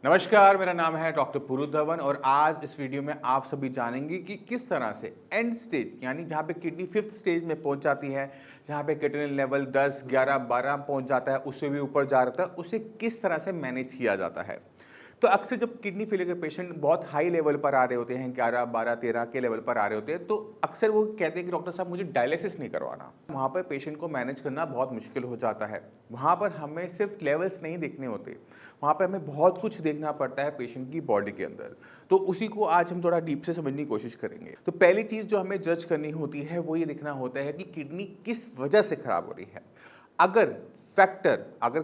नमस्कार, मेरा नाम है डॉक्टर पुरु धवन और आज इस वीडियो में आप सभी जानेंगे कि किस तरह से एंड स्टेज यानी जहाँ पे किडनी फिफ्थ स्टेज में पहुँच जाती है, जहाँ पे क्रिएटिनिन लेवल 10, 11, 12 पहुँच जाता है, उससे भी ऊपर जा रहा है, उसे किस तरह से मैनेज किया जाता है। तो अक्सर जब किडनी फेलियर के पेशेंट बहुत हाई लेवल पर आ रहे होते हैं, 11, 12, 13 के लेवल पर आ रहे होते हैं, तो अक्सर वो कहते हैं कि डॉक्टर साहब मुझे डायलिसिस नहीं करवाना। वहाँ पर पेशेंट को मैनेज करना बहुत मुश्किल हो जाता है। वहाँ पर हमें सिर्फ लेवल्स नहीं देखने होते, वहाँ पे हमें बहुत कुछ देखना पड़ता है पेशेंट की बॉडी के अंदर। तो उसी को आज हम थोड़ा डीप से समझने की कोशिश करेंगे। तो पहली चीज़ जो हमें जज करनी होती है वो ये देखना होता है कि किडनी किस वजह से खराब हो रही है। अगर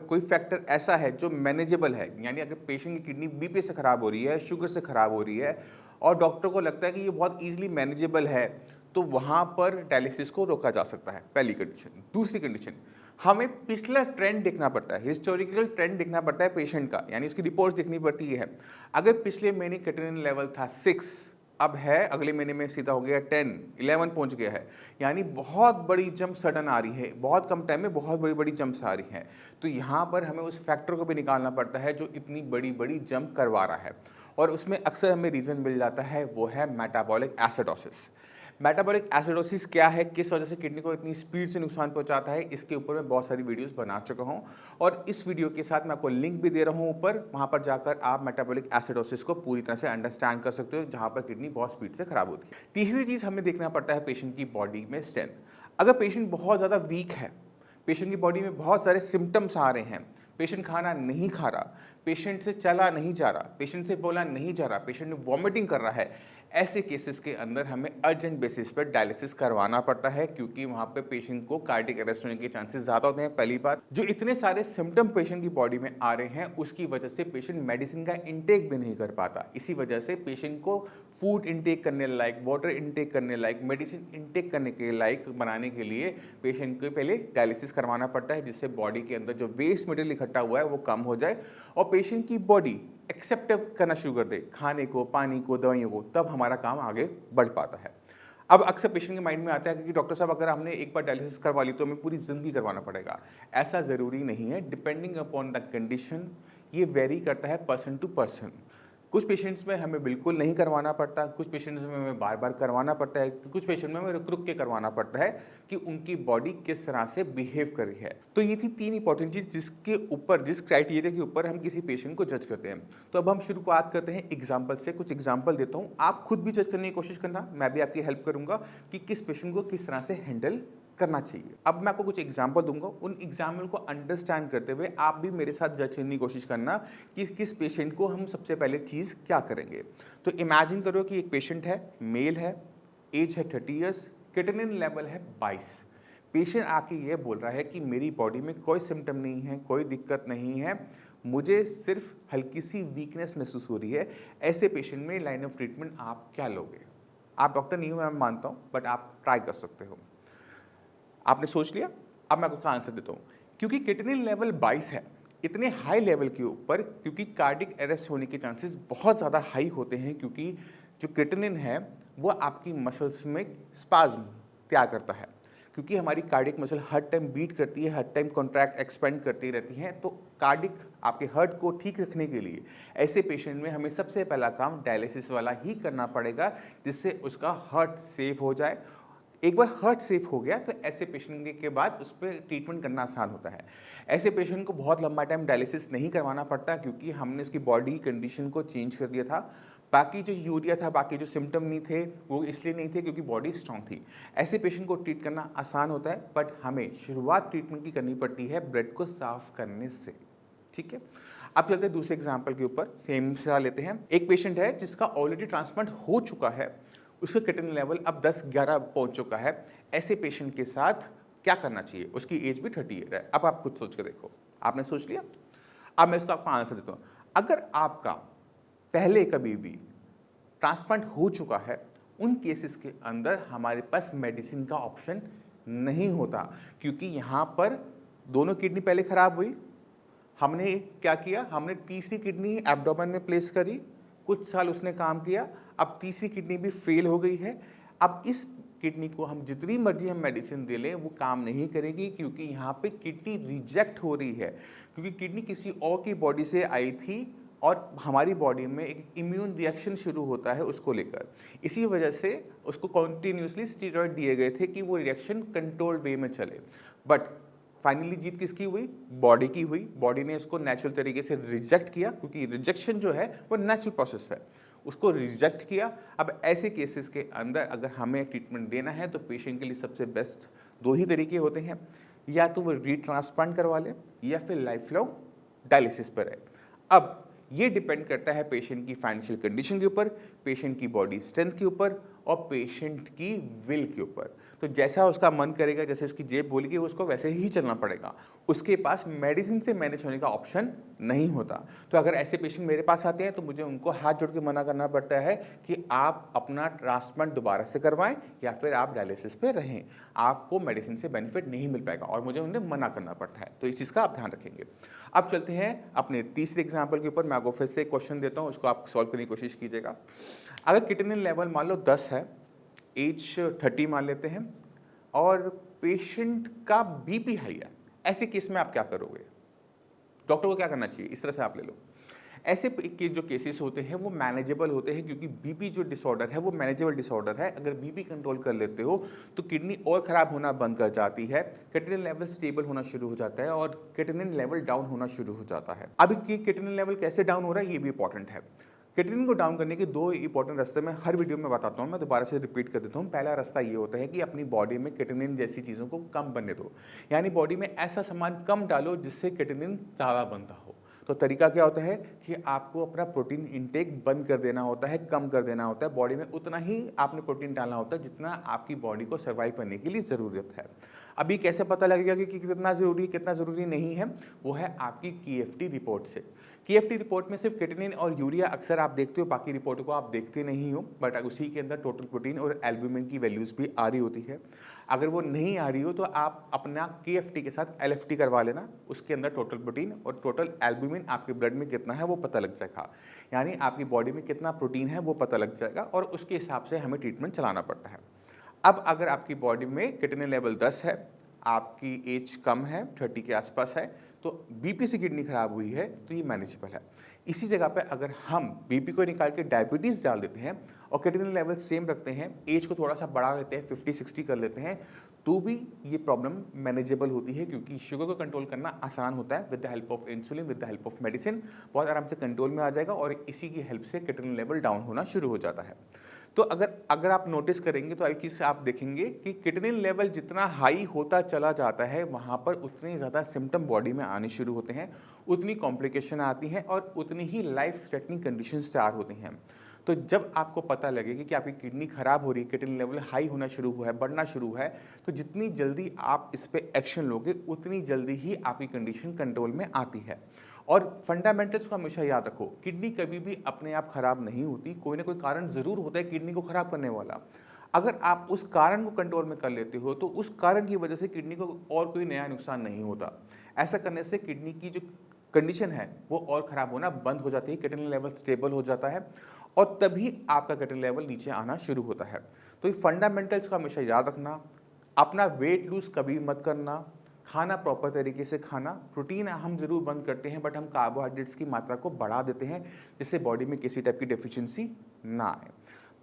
कोई फैक्टर ऐसा है जो मैनेजेबल है, यानी अगर पेशेंट की किडनी बीपी से खराब हो रही है, शुगर से खराब हो रही है और डॉक्टर को लगता है कि ये बहुत ईजिली मैनेजेबल है, तो वहाँ पर डायलिसिस को रोका जा सकता है, पहली कंडीशन। दूसरी कंडीशन, हमें पिछला ट्रेंड देखना पड़ता है, हिस्टोरिकल ट्रेंड देखना पड़ता है पेशेंट का, यानी उसकी रिपोर्ट्स देखनी पड़ती है। अगर पिछले महीने क्रिएटिनिन लेवल था 6, अब है अगले महीने में सीधा हो गया 10, 11 पहुंच गया है, यानी बहुत बड़ी जंप सडन आ रही है, बहुत कम टाइम में बहुत बड़ी बड़ी जंप्स आ रही हैं। तो यहाँ पर हमें उस फैक्टर को भी निकालना पड़ता है जो इतनी बड़ी बड़ी जंप करवा रहा है, और उसमें अक्सर हमें रीज़न मिल जाता है, वो है मेटाबॉलिक एसिडोसिस। मेटाबॉलिक एसिडोसिस क्या है, किस वजह से किडनी को इतनी स्पीड से नुकसान पहुंचाता है, इसके ऊपर मैं बहुत सारी वीडियोस बना चुका हूं, और इस वीडियो के साथ मैं आपको लिंक भी दे रहा हूं ऊपर, वहां पर जाकर आप मेटाबॉलिक एसिडोसिस को पूरी तरह से अंडरस्टैंड कर सकते हो, जहां पर किडनी बहुत स्पीड से खराब होती है। तीसरी चीज़ हमें देखना पड़ता है पेशेंट की बॉडी में स्ट्रेंथ। अगर पेशेंट बहुत ज़्यादा वीक है, पेशेंट की बॉडी में बहुत सारे सिम्टम्स आ रहे हैं, पेशेंट खाना नहीं खा रहा, पेशेंट से चला नहीं जा रहा, पेशेंट से बोला नहीं जा रहा, पेशेंट वॉमिटिंग कर रहा है, ऐसे केसेस के अंदर हमें अर्जेंट बेसिस पर डायलिसिस करवाना पड़ता है, क्योंकि वहाँ पे पेशेंट को कार्डियक अरेस्ट होने के चांसेस ज़्यादा होते हैं। पहली बात, जो इतने सारे सिम्टम पेशेंट की बॉडी में आ रहे हैं, उसकी वजह से पेशेंट मेडिसिन का इंटेक भी नहीं कर पाता। इसी वजह से पेशेंट को फूड इंटेक करने लायक, वाटर इंटेक करने लायक, मेडिसिन इंटेक करने के लायक बनाने के लिए पेशेंट को पहले डायलिसिस करवाना पड़ता है, जिससे बॉडी के अंदर जो वेस्ट मटेरियल इकट्ठा हुआ है वो कम हो जाए और पेशेंट की बॉडी एक्सेप्ट करना शुरू कर दे खाने को, पानी को, दवाइयों को, तब हमारा काम आगे बढ़ पाता है। अब अक्सर पेशेंट के माइंड में आता है कि डॉक्टर साहब अगर हमने एक बार डायलिसिस करवा ली तो हमें पूरी जिंदगी करवाना पड़ेगा। ऐसा ज़रूरी नहीं है, डिपेंडिंग अपॉन द कंडीशन ये वेरी करता है पर्सन टू पर्सन। कुछ पेशेंट्स में हमें बिल्कुल नहीं करवाना पड़ता, कुछ पेशेंट्स में हमें बार बार करवाना पड़ता है, कुछ पेशेंट में हमें रुक रुक के करवाना पड़ता है कि उनकी बॉडी किस तरह से बिहेव कर रही है। तो ये थी 3 इंपॉर्टेंट चीज़ जिसके ऊपर, जिस क्राइटेरिया के ऊपर हम किसी पेशेंट को जज करते हैं। तो अब हम शुरुआत करते हैं एग्जाम्पल से। कुछ एग्जाम्पल देता हूँ, आप खुद भी जज करने की कोशिश करना, मैं भी आपकी हेल्प करूँगा कि किस पेशेंट को किस तरह से हैंडल करना चाहिए। अब मैं आपको कुछ एग्जाम्पल दूंगा, उन एग्जाम्पल को अंडरस्टैंड करते हुए आप भी मेरे साथ जज करने की कोशिश करना कि किस पेशेंट को हम सबसे पहले चीज़ क्या करेंगे। तो इमेजिन करो कि एक पेशेंट है, मेल है, एज है 30 ईयर्स, क्रिएटिनिन लेवल है 22। पेशेंट आके ये बोल रहा है कि मेरी बॉडी में कोई सिम्टम नहीं है, कोई दिक्कत नहीं है, मुझे सिर्फ हल्की सी वीकनेस महसूस हो रही है। ऐसे पेशेंट में लाइन ऑफ ट्रीटमेंट आप क्या लोगे? आप डॉक्टर नहीं हो, मैं मानता हूँ, बट आप ट्राई कर सकते हो। आपने सोच लिया? अब मैं आपको आंसर देता हूँ। क्योंकि क्रिएटिनिन लेवल 22 है, इतने हाई लेवल के ऊपर, क्योंकि कार्डियक अरेस्ट होने के चांसेस बहुत ज़्यादा हाई होते हैं, क्योंकि जो क्रिएटिनिन है वो आपकी मसल्स में स्पाज्म तैयार करता है, क्योंकि हमारी कार्डियक मसल हर टाइम बीट करती है, हर टाइम कॉन्ट्रैक्ट एक्सपेंड करती रहती हैं। तो कार्डियक आपके हार्ट को ठीक रखने के लिए ऐसे पेशेंट में हमें सबसे पहला काम डायलिसिस वाला ही करना पड़ेगा, जिससे उसका हार्ट सेफ हो जाए। एक बार हार्ट सेफ हो गया तो ऐसे पेशेंट के बाद उस पर ट्रीटमेंट करना आसान होता है। ऐसे पेशेंट को बहुत लंबा टाइम डायलिसिस नहीं करवाना पड़ता, क्योंकि हमने उसकी बॉडी कंडीशन को चेंज कर दिया था। बाकी जो यूरिया था, बाकी जो सिम्टम नहीं थे, वो इसलिए नहीं थे क्योंकि बॉडी स्ट्रांग थी। ऐसे पेशेंट को ट्रीट करना आसान होता है, बट हमें शुरुआत ट्रीटमेंट की करनी पड़ती है ब्लड को साफ करने से। ठीक है, अब चलते हैं दूसरे एग्जाम्पल के ऊपर, सेम सा लेते हैं। एक पेशेंट है जिसका ऑलरेडी ट्रांसप्लांट हो चुका है, उसका क्रिएटिनिन लेवल अब 10-11 पहुंच चुका है। ऐसे पेशेंट के साथ क्या करना चाहिए? उसकी एज भी 30 ईयर है। अब आप खुद सोच के देखो, आपने सोच लिया? अब मैं इसका आपको आंसर देता हूँ। अगर आपका पहले कभी भी ट्रांसप्लांट हो चुका है, उन केसेस के अंदर हमारे पास मेडिसिन का ऑप्शन नहीं होता, क्योंकि यहाँ पर दोनों किडनी पहले खराब हुई, हमने क्या किया, हमने तीसरी किडनी एब्डोमेन में प्लेस करी, कुछ साल उसने काम किया, अब तीसरी किडनी भी फेल हो गई है। अब इस किडनी को हम जितनी मर्जी हम मेडिसिन दे लें वो काम नहीं करेगी, क्योंकि यहाँ पे किडनी रिजेक्ट हो रही है, क्योंकि किडनी किसी और की बॉडी से आई थी और हमारी बॉडी में एक इम्यून रिएक्शन शुरू होता है उसको लेकर। इसी वजह से उसको कॉन्टिन्यूसली स्टीरॉयड दिए गए थे कि वो रिएक्शन कंट्रोल्ड वे में चले। बट फाइनली जीत किसकी हुई? बॉडी की हुई। बॉडी ने उसको नेचुरल तरीके से रिजेक्ट किया, क्योंकि रिजेक्शन जो है वो नेचुरल प्रोसेस है, उसको रिजेक्ट किया। अब ऐसे केसेस के अंदर अगर हमें ट्रीटमेंट देना है तो पेशेंट के लिए सबसे बेस्ट दो ही तरीके होते हैं, या तो वो रीट्रांसप्लांट करवा ले या फिर लाइफ लॉन्ग डायलिसिस पर है। अब ये डिपेंड करता है पेशेंट की फाइनेंशियल कंडीशन के ऊपर, पेशेंट की बॉडी स्ट्रेंथ के ऊपर और पेशेंट की विल के ऊपर। तो जैसा उसका मन करेगा, जैसे उसकी जेब बोलेगी, उसको वैसे ही चलना पड़ेगा। उसके पास मेडिसिन से मैनेज होने का ऑप्शन नहीं होता। तो अगर ऐसे पेशेंट मेरे पास आते हैं तो मुझे उनको हाथ जोड़ के मना करना पड़ता है कि आप अपना ट्रांसप्लांट दोबारा से करवाएं या फिर आप डायलिसिस पे रहें, आपको मेडिसिन से बेनिफिट नहीं मिल पाएगा, और मुझे उन्हें मना करना पड़ता है। तो इस चीज़ का आप ध्यान रखेंगे। अब चलते हैं अपने तीसरे एग्जाम्पल के ऊपर। मैं आपको फिर से क्वेश्चन देता हूँ, उसको आप सॉल्व करने की कोशिश कीजिएगा। अगर किडनी लेवल मान लो 10 है, एज 30 मान लेते हैं, और पेशेंट का बीपी हाई है, ऐसे केस में आप क्या करोगे? डॉक्टर को क्या करना चाहिए? इस तरह से आप ले लो। ऐसे के जो केसेस होते हैं वो मैनेजेबल होते हैं, क्योंकि बीपी जो डिसऑर्डर है वो मैनेजेबल डिसऑर्डर है। अगर बीपी कंट्रोल कर लेते हो तो किडनी और ख़राब होना बंद कर जाती है, क्रिएटिनिन लेवल स्टेबल होना शुरू हो जाता है और क्रिएटिनिन लेवल डाउन होना शुरू हो जाता है। अभी क्रिएटिनिन लेवल कैसे डाउन हो रहा है ये भी इंपॉर्टेंट है। क्रिएटिनिन को डाउन करने के दो इंपॉर्टेंट रास्ते मैं हर वीडियो में बताता हूँ, मैं दोबारा से रिपीट कर देता हूँ। पहला रास्ता ये होता है कि अपनी बॉडी में क्रिएटिनिन जैसी चीज़ों को कम बनने दो, यानी बॉडी में ऐसा सामान कम डालो जिससे क्रिएटिनिन ज़्यादा बनता हो। तो तरीका क्या होता है कि आपको अपना प्रोटीन इंटेक बंद कर देना होता है, कम कर देना होता है। बॉडी में उतना ही आपने प्रोटीन डालना होता है जितना आपकी बॉडी को सर्वाइव करने के लिए ज़रूरत है। अभी कैसे पता लगेगा कि कितना ज़रूरी कितना ज़रूरी नहीं है? वो है आपकी KFT रिपोर्ट से। KFT रिपोर्ट में सिर्फ क्रिएटिनिन और यूरिया अक्सर आप देखते हो, बाकी रिपोर्टों को आप देखते नहीं हो, बट उसी के अंदर टोटल प्रोटीन और एल्ब्यूमिन की वैल्यूज़ भी आ रही होती है। अगर वो नहीं आ रही हो तो आप अपना KFT के साथ LFT करवा लेना, उसके अंदर टोटल प्रोटीन और टोटल एल्ब्यूमिन आपके ब्लड में कितना है वो पता लग जाएगा, यानी आपकी बॉडी में कितना प्रोटीन है वो पता लग जाएगा, और उसके हिसाब से हमें ट्रीटमेंट चलाना पड़ता है। अब अगर आपकी बॉडी में क्रिएटिनिन लेवल 10 है, आपकी एज कम है, 30 के आसपास है, तो बीपी से किडनी खराब हुई है तो ये मैनेजेबल है। इसी जगह पे अगर हम बीपी को निकाल के डायबिटीज़ डाल देते हैं और क्रिएटिनिन लेवल सेम रखते हैं, एज को थोड़ा सा बढ़ा लेते हैं, 50-60 कर लेते हैं, तो भी ये प्रॉब्लम मैनेजेबल होती है, क्योंकि शुगर को कंट्रोल करना आसान होता है। With the help of insulin, with the help of medicine बहुत आराम से कंट्रोल में आ जाएगा, और इसी की हेल्प से क्रिएटिनिन लेवल डाउन होना शुरू हो जाता है। तो अगर आप नोटिस करेंगे तो एक चीज़ आप देखेंगे कि क्रिएटिनिन लेवल जितना हाई होता चला जाता है, वहाँ पर उतने ज़्यादा सिम्टम बॉडी में आने शुरू होते हैं, उतनी कॉम्प्लिकेशन आती हैं और उतनी ही लाइफ थ्रेटनिंग कंडीशंस तैयार होती हैं। तो जब आपको पता लगेगा कि आपकी किडनी खराब हो रही है, क्रिएटिनिन लेवल हाई होना शुरू हुआ है, बढ़ना शुरू है, तो जितनी जल्दी आप इस पर एक्शन लोगे उतनी जल्दी ही आपकी कंडीशन कंट्रोल में आती है। और फंडामेंटल्स को हमेशा याद रखो, किडनी कभी भी अपने आप खराब नहीं होती, कोई ना कोई कारण ज़रूर होता है किडनी को खराब करने वाला। अगर आप उस कारण को कंट्रोल में कर लेते हो तो उस कारण की वजह से किडनी को और कोई नया नुकसान नहीं होता। ऐसा करने से किडनी की जो कंडीशन है वो और ख़राब होना बंद हो जाती है, क्रिएटिनिन लेवल स्टेबल हो जाता है, और तभी आपका क्रिएटिनिन लेवल नीचे आना शुरू होता है। तो ये फंडामेंटल्स को हमेशा याद रखना, अपना वेट लूज कभी मत करना, खाना प्रॉपर तरीके से खाना, प्रोटीन हम ज़रूर बंद करते हैं बट हम कार्बोहाइड्रेट्स की मात्रा को बढ़ा देते हैं जिससे बॉडी में किसी टाइप की डेफिशिएंसी ना आए।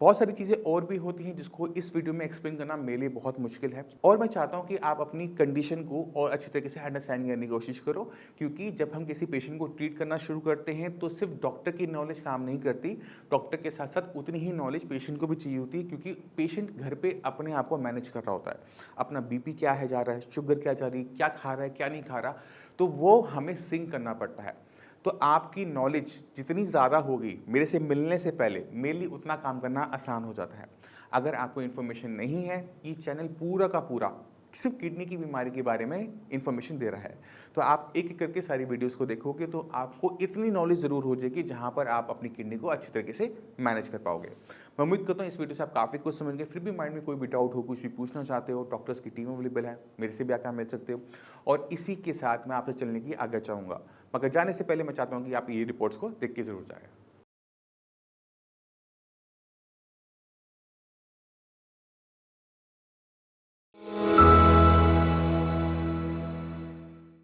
बहुत सारी चीज़ें और भी होती हैं जिसको इस वीडियो में एक्सप्लेन करना मेरे लिए बहुत मुश्किल है, और मैं चाहता हूं कि आप अपनी कंडीशन को और अच्छी तरीके से अंडरस्टैंड करने की कोशिश करो, क्योंकि जब हम किसी पेशेंट को ट्रीट करना शुरू करते हैं तो सिर्फ डॉक्टर की नॉलेज काम नहीं करती, डॉक्टर के साथ साथ उतनी ही नॉलेज पेशेंट को भी चाहिए होती है, क्योंकि पेशेंट घर पर अपने आप को मैनेज कर रहा होता है, अपना BP क्या है जा रहा है, शुगर क्या जा रही है, क्या खा रहा है क्या नहीं खा रहा, तो वो हमें सिंक करना पड़ता है। तो आपकी नॉलेज जितनी ज़्यादा होगी मेरे से मिलने से पहले, मेरे लिए उतना काम करना आसान हो जाता है। अगर आपको इन्फॉर्मेशन नहीं है, ये चैनल पूरा का पूरा सिर्फ किडनी की बीमारी के बारे में इन्फॉर्मेशन दे रहा है, तो आप एक एक करके सारी वीडियोस को देखोगे तो आपको इतनी नॉलेज ज़रूर हो जाएगी जहाँ पर आप अपनी किडनी को अच्छी तरीके से मैनेज कर पाओगे। मैं उम्मीद करता हूँ इस वीडियो से आप काफ़ी कुछ समझ गए। फिर भी माइंड में कोई भी डाउट हो, कुछ भी पूछना चाहते हो, डॉक्टर्स की टीम अवेलेबल है, मेरे से भी आकर मिल सकते हो, और इसी के साथ मैं आपसे चलने की आज्ञा चाहूँगा। मगर जाने से पहले मैं चाहता हूँ कि आप ये रिपोर्ट्स को देख के ज़रूर जाएँ।